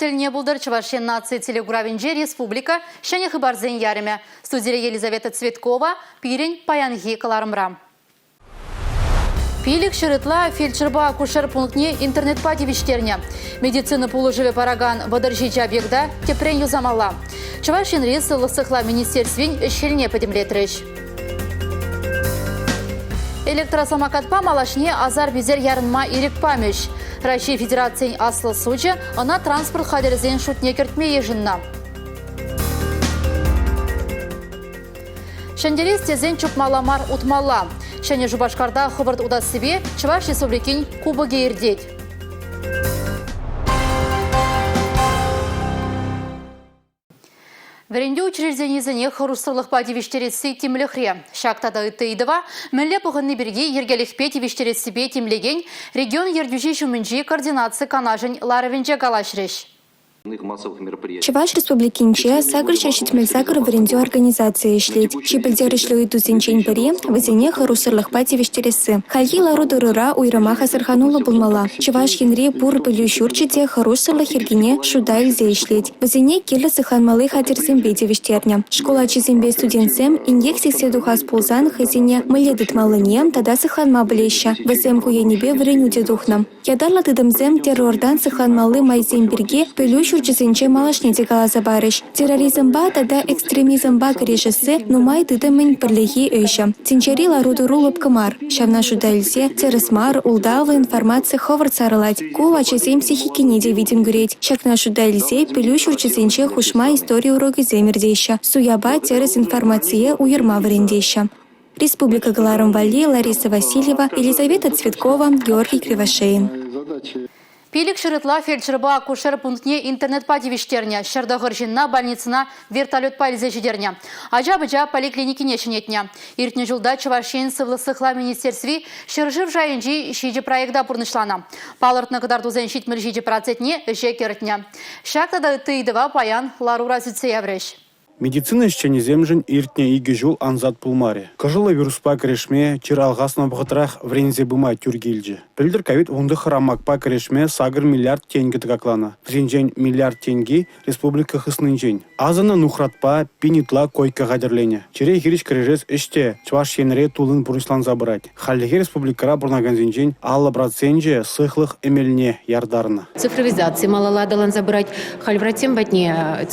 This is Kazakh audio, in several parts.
тіліне бұлдар Чувашия нации телегуравинже республика шәне хыбарзен ярыме. Студия Елизавета Цветкова, пирень паянги каларымрам. Пилик шырытла фельдшерба кушер пунктне интернет-пати виштерне. Медицина пулы живе параган вадаржича объекта тепрен юзамала. Чувашин рис лысыхла министерствин щельне подемлетрыш. Электросамокатпа малашне азар безер ярынма ирик памеш. Россия Федерациян аслы суча, она транспорт хадерзен шутне кертме ежинна. Шендерес тезен чупмаламар утмала. Шәне Жубашкарда хыбырт удасыбе Чуваш республикин кубыге ирдет. Варенде учреждениезіне хұрыстырлық падивиштеретсі темліхре. Шақтада ұттыйдыва, мәлі бұғынны бірге ергелікпе тивиштеретсібе темлеген регион ердюжи шумінжи координация канажын ларовенже галашреш. Чуваш республикинче сагыр шашитмел сагыр варенде организация ишлет. Чипельдер ишлюй тузенчен паре, вазине харусырлых пативиштересы. Хальи лару дырыра уйрамаха сарханула булмала. Чуваш хенри пур пылю шурчите харусырлых ергене шуда илзе ишлет. Вазине келі сыханмалы хатирсембе тивиштерня. Школа чизембе студентсем инъекций седухас пулзан хазине мыледыт малынем тада сыханма блеща. Вазем куенебе вареню дедухнам. Ядарлы тыдымзем террордан сыханмалы майземберге пылю шурчизенче малашне текалаза барыш. Терроризм ба тада экстремизм ба корешесі нумай тыдымын пірлехи өйші. Тинчери ларудуру лыпкымар. Шавна шуда илсе тересмар улдалы информация ховард сарылать. Кува чесем психикине де видим греть. Шакна шуда илсе пылю шурчизенче хушма истории уроки земердеща. Суяба терес информация уйырма варендеща. Республика Галарым-Вали, Лариса Васильева, Елизавета Цветкова, Георгий Кривошеин. Пилик шырытла фельдшерба кушер пунктне интернет-пати виштерне, шардағыр жинна больницына вертолет пайлзе жидерне. Ажа-быжа поликлиникине шынетне. Иртне жылда Чувашин сывлысықла министерстви шыржыв жайынжи шиджи проекта пурнышлана. Палыртны кыдар тузен шитмір жиджи процентне үше керітне. Шақтада тыйдыва паян ларура зүтсе явреш. Медицина ишчене земжін иртне иге жол анзат пулмаре. Кажылы вируспа крешме, чир алғасына бұғытырақ врензе бұма тюргелджі. Пілдір ковид онды хырамакпа крешме сагыр миллиард тенге тыгаклана. Вренжен миллиард тенге республика хыснынжен. Азына нухратпа пинитла койка гадерлене. Чире хириш крешес іште Чуваш енре тулын бұрыслан забырать. Халдеге республикара бұрнаганзенжен аллы процентже сыхлых эмельне ярдарына. Цифровизация малаладалан забырать. Хальвратем батне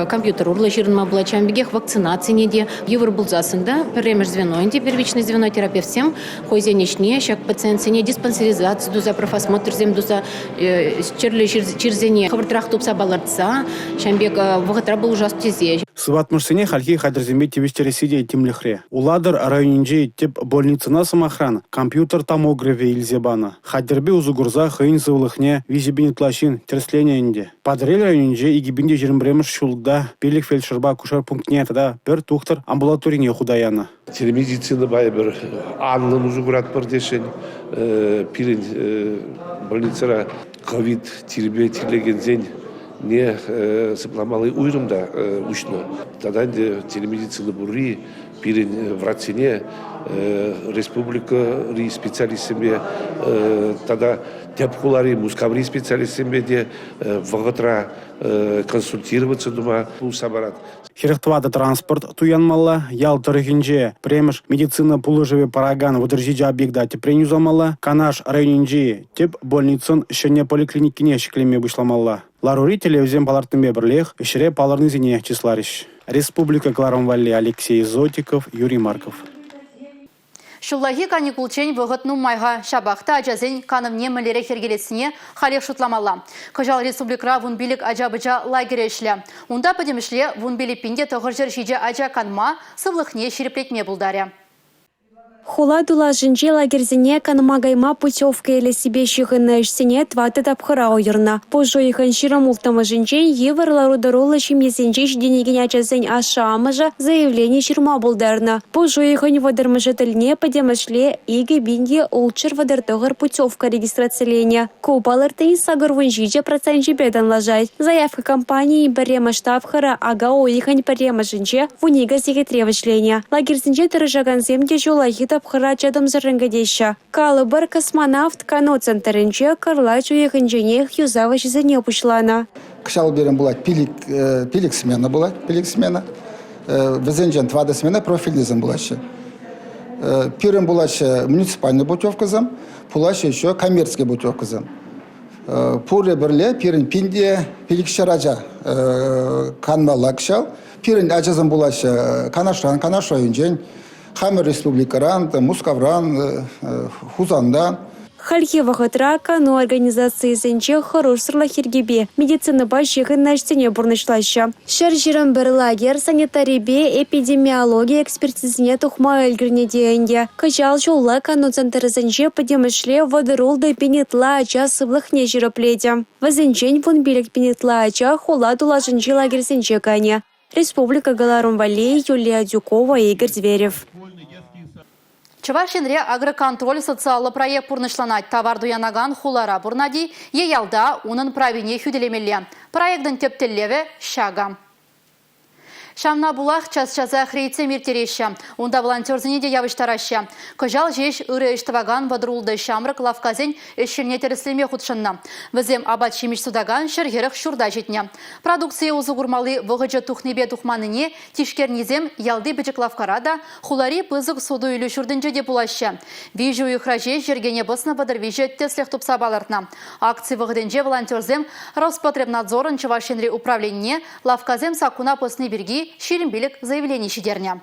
компьютер урлы жирнма Чамбегех вакцинации неде евро булзасында премеш звено, первичное звено терапевт всем хозяйничне, щак пациентсене диспансеризацию дуза профосмотр зем дуза черзене хабартрах тупса баларца Чамбег вагатра был ужас тезе. Сыватмышсене хальхи хадерзембе тивиштересиде тимлихре. Уладыр районинже тип больницына самохран, компьютер томография илзебана. Хадербе узугурза хыйн сывлыхне визибинетлашин терслениенде. Падрель районинже игибинде жирмбремеш шулда пелик фельдшерба кушар пунктне тада бір тухтар амбулаторине худаяна. Телемедицина бай бір аннын узугурат бірдешен пирин больницара ковид тирбе тирлеген зен не сыпламалы уйрымда учно. Тада телемедицина бурри пирин врачине республика ри специалистсембе тада тепхулари мускаври специалистсембе де вагатра консультироваться дума сабарат. Херехтвада транспорт туянмала, ял тарихинже премеш медицина пулыжеве параган выдержиджа объекта тепреню замала, канаш районинже теп больницын шене поликлиникине шеклеме бышламала. Ларури телевизион палартынбе бірлех, ішіре паларны зене числариш. Республика Галарым-Вали, Алексей Зотиков, Юрий Марков. Шуллахи каникулчен вғытну майға шабақта ажазен канымне мүлері хергелесіне халек шутламала. Қыжал республикра вун билік ажабыжа лагері ішлі. Унда подемішле вун билипинде тұғыр жер жиде ажа канма сывлықне шереплетме бұлдаре. Хуладула жинже лагерзине канымагайма путевка или себе щихына ішсене тваты тапхыра ойырна. Позжо ихын ширам ултама жинжен евр ларударула шимесенже жденеген ачазен аша амыжа заявление ширма булдарна. Позжо ихын вадармыжа тыльне подемышле иге бинге улчыр вадартығыр путевка регистрацияления. Купалыртын сагыр вынжиже процент бедан лажать. Заявка компании берема штабхыра ага ойхын берема жинже вунига секретревышления. Лагерзинже тырыжаган земде жолахи тапхыра чадым зырынгадеща. Калыбыр космонавт кано центрінче кырлач уйық инженех юзавыш зіне пушлана. кшал берем была пилик смена была, пилик смена. Везенжен твада смена профилизм была еще. Первым была еще муниципальная путевка зам, пулаще еще коммерческая путевка зам. Пуре берле первым пинде пилик шараджа канмала кшал. Первым аджазам была еще канашран инжен, Хамер республикаран, Мускавран, Хузанда. Хальхи вахатра кану организации сенче хорош сырлахиргебе. Медицина башыгын начтене бурнышлаща. Шаржиран бір лагер санитарибе эпидемиология экспертизіне тухма өлгірне дейінге. Кажал жолла кану центры сенче подемышле водырулды пенетла ача сыблахне жиропледе. Вазенчен вон билек пенетла ача хула тулашынчы лагер сенче кане. Республика Галарум-Валей, Юлия Дюкова, Игорь Зверев. Чувашинре агроконтроль социалы проект пурнышланать товарду янаган хулара бурнади еялда унын правине хүделемелле. Проекттің тептеллеве шага. Шамна булах час-часа хрейце миртереща. Унда волонтерзіне де явыштараща. Кожал жеш үрі іштаваган вадрулды шамрық лавказен ішшілне теріслеме худшынна. Візем абат шемеш судаган шергеріх шурда жетне. Продукция узугурмалы вғыджы тухнебе тухманыне тишкернезем ялды бічік лавкарада хулари пызық суду үйлі шурдынжы де булаща. Вижу үйхраже жергене босна бадыр вижу теслех тупса балартна. Акции вғыдынже волонтерзем Роспотребнадзорын Чувашинре управление лавказем сакуна посны берги ширинбилік заявление шидерня.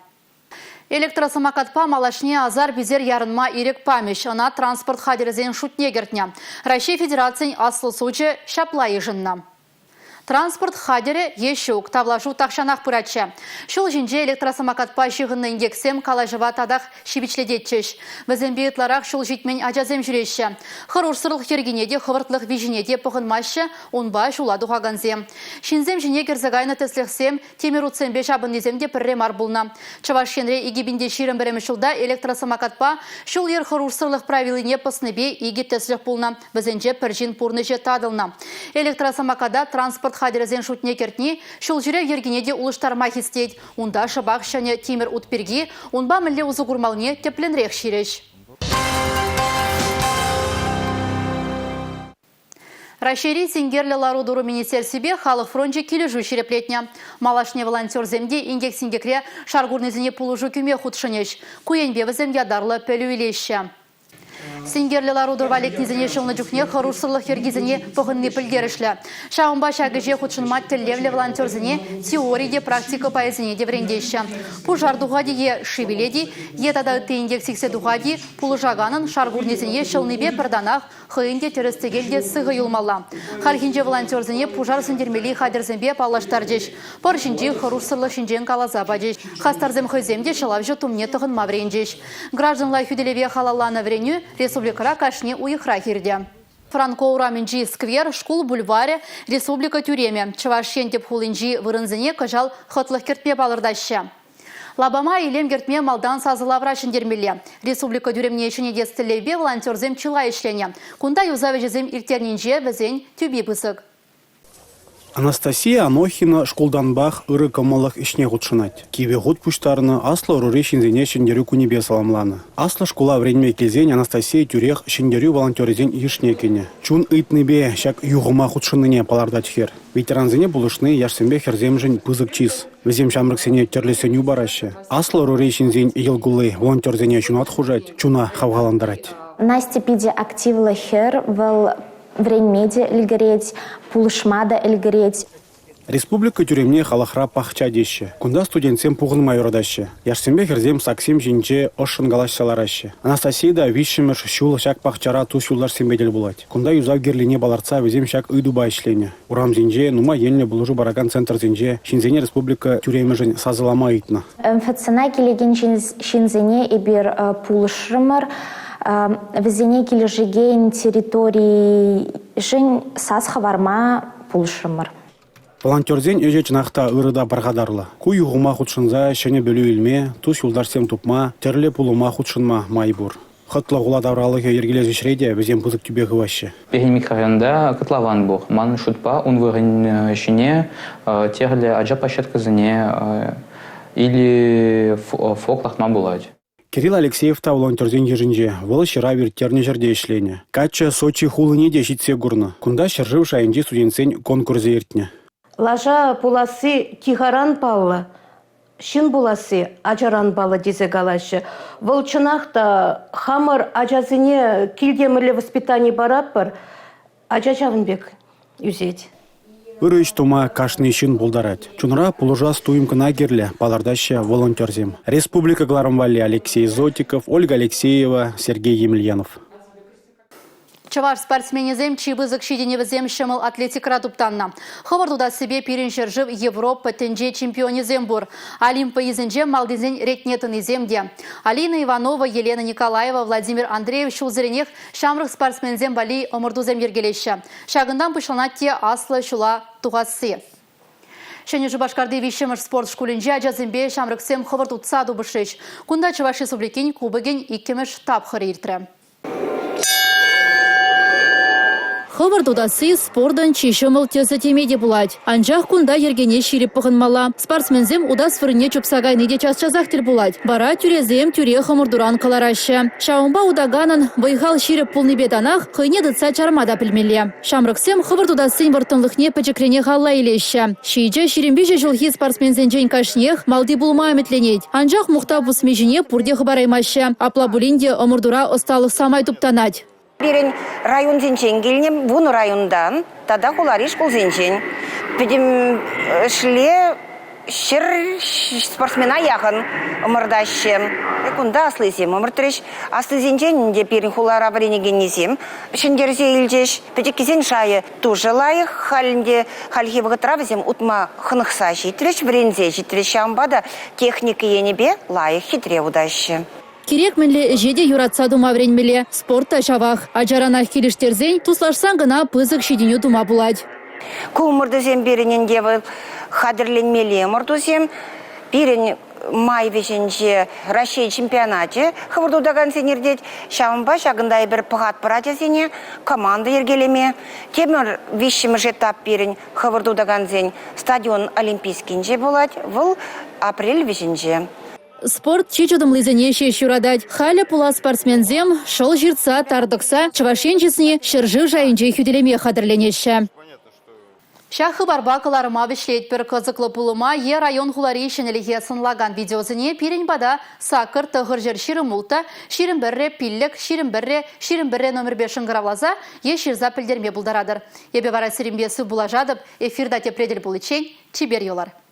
Электросамокатпа малашне азар безер ярынма ирек памеш, она транспорт хадерзен шутне гертня. Россия Федерациян аслы сучы шапла ежынна. Транспорт хадере ешук тавлашу тахшанах пырача. Шул жинже электросамокатпа жығынны ингексем калажыва тадах шибичледетчеш. Візен бейтларах шул житмен ажазем жүреші. Хырурсырлық ергенеде, хывыртлық виженеде пұғынмашы, онба шуладу ғаганзем. Шинзем жіне керзагайны теслехсем, темируцем беш абыннеземде піррем арбулна. Чавашенре игибінде ширым бірімі шулда электросамокатпа шул ер хырурсырлық правилыне пысныбе иги теслех пулна. Візенже піржин пурныже тадылна. Электросамокада транспорт хадерзен шутне кертни, шул жүре ергенеде улыштарма хистеть. Унда шабақ шане темір утперги, унба мүлі узугурмалне тепленрек ширеш. Рашири сингерлі ларудуру министерсібе халық фронтже кележу шереплетня. Малашне волонтер земде ингек сингекре шаргурнезіне пулужу күме худшынеш. Куенбе земге дарлы пөлі үйлеші. Сингерлі ларудур валек незіне шылны жүхне харусырлық ергезіне пұғынны пілгерішлі. Шағынба шағыже худшынма тіллевлі волонтерзіне теорияде практика пайызіне деврендеші. Пұжар дұғадие шивеледи, етада тейіндек сіксе дұғади пұлыжағанын шаргурнезіне шылныбе бірданақ хыйынде терістегелде сығы юлмалла. Хархинже волонтерзіне пұжар сындермелі хадерзембе палаштар жеш. Паршинже харусырлық шинжен калаза бадеш. Хастарзем хыземде шылавжы тумне тұғын маврен жеш. Гражданлай хүделеве халалланы вреню республикара кашне уйхра хирде. Франко Ураменджи сквер, школ бульваре, республика тюреме. Чавашен теп хулинджи вырынзыне кажал хытлых кертме балырдаща. Лабама илем кертме малдан сазылавра шендермеле. Республика тюремне ішіне дестілебе волонтерзем чыла ішлене. Кунда юзавежезем иртернинже візен тюби пысык. Анастасия Анохина школданбах ыры камалах ишне гудшынать. Киве гуд пуштарны аслы рури шинзене шендерю кунебе саламланы. Аслы школа вренме кезень Анастасия тюрех шендерю волонтерзен ишне кене. Чун ыйтныбе шак югыма худшыныне палардать хер. Ветеранзене булышны яшсембе херземжен пызык чиз. Везем шамрыксене терлесеню бараще. Аслы рури шинзен илгулы волонтерзене чунат хужать, чуна хавгаландарать. Настя пиде активла хер вал Вренмеде эльгереть, пулышмада эльгереть. Республика тюремне халахра пахча деші. Кунда студентсем пуғын майорадашы. Яшсембе херзем саксем жинче ошын галашсаларашы. Анастасияда вишшімір шул шак пахчара тус юллар сембедел булать. Кунда юзав герлине баларца везем шак ыдуба ішлене. Урам зинже, нума елне булужу бараган центр зинже, шинзене республика тюреме жын сазылама итна. МФЦна келеген шинзене ибер пулышрымыр, везене кележеген территории жын саз хаварма пулышрымыр. Волонтерзен өже чынақта ырыда барғадарлы. Куй уғыма худшынза шене бөлі үлме, тус юлдарсем тупма, терле пулыма худшынма майбур. Хытла ғула давралығы ергелез ішрейде бізем пызык түбегі вашы. Беген микрорайонда кытлаван бұқ. Маны шутпа, он вырын ішіне терле аджа пашеткізіне или фоклахма болады. Кирилл Алексеев та волонтерден ежинже, выл шыра вирттерне жерде ишлене. Кача Сочи хулыне де житсе гурны. Кунда шыржыв шайынде студентсен конкурсы ертне. Лажа пуласы тихаран паллы, шын буласы ажаран балы дезе галашы. Волчынақта хамыр ажазыне килдемірлі воспитание бараппыр, ажа жавынбек үзет. Үрөйш тума кашны ишин булдарат. Чунра пулужас туйымкына керле, палардаща волонтерзем. Республика Гларамвали Алексей Зотиков, Ольга Алексеева, Сергей Емельянов. Чаваш спортсменезем чибызык шиденевізем шымыл атлетикра туптанна. Хывырдуда себе пириншер жив Европа тенже чемпионезем бур. Олимпа изенже малдизен ретнетін иземде. Алина Иванова, Елена Николаева, Владимир Андреевич Узыренех шамрық спортсмензем бали омырдузем ергелеші. Шагындан пышылнатте аслы шула туғасы. Шәне Жубашкарды вишемыш спорт школинже ажазымбе шамрықсем хывырдутса дубышыш. Кунда Чаваш Республикин кубыген иккемеш тапхыр иртірі. Хывыр дудасы спордан чишымыл тезі темеде булать. Анжақ кунда ергене ширип пығынмала. Спортсмензем удас фырыне чупсагайны де час жазақтыр булать. Бара тюрезем тюре хымырдуран каларашы. Шаумба удаганын вайхал ширип пулны беданах хыйне дытса чармада пілмеле. Шамрықсем хывыр дудасын вартынлықне пачекрене халла илеші. Шейже ширимбеже жылхи спортсмензен жен кашнех малды булма әметленет. Анжақ мұхта бұсмежіне пурде хыбараймашы. Апла булинде омырдура осталық самай туптанать. Бирен район зенчен келнем, вон райондан, тада хулариш кул зенчен. Педем шле шер спортсмена яхын омырдащем. Кунда аслызем, омыртырыш аслы зенчен де пирен хулара варенегенезем. Шендерзе илжеш, педек кизен шайы тоже лайық, халінде хальхи вғытравызем утма хынықса житреш, врензе житреш амбада техника енебе лайық хитре удащы. Керек мінлі жеде юратса дума вренмеле, спортта шавах. Ажаранах келіштерзен туслашсан гына пызык шеденю дума булать. Кумырдызем берінен деві қадірленмелі мұрдызем. Берін май вешенже Россия чемпионате хывырдудаган сенердет. Шамба шагындай бір пығат пыратезене команда ергелеме. Темір вешімі жетап берін хывырдудаган зен стадион олимпийскинже булать. Выл апрель вешенже. Спорт чечудым лызыне шеш юрадать. Халя пула спортсмензем шыл жиртса тардықса чывашенчесіне шыржы жайынже хүделеме қадырленеші. Шахы барбакаларыма бішлет бір қызықлы пулыма е район хулари шенеліге сынлаган видеозыне пирен бада сақыр тұғыр жер ширым ұлта, ширым бірре пиллік, ширым бірре номер 5 ғыравлаза е ширза пілдерме бұлдарадыр. Ебе бара сирімбесі бұлажадып, эфирда тепредел бұлычен, чибер йолар.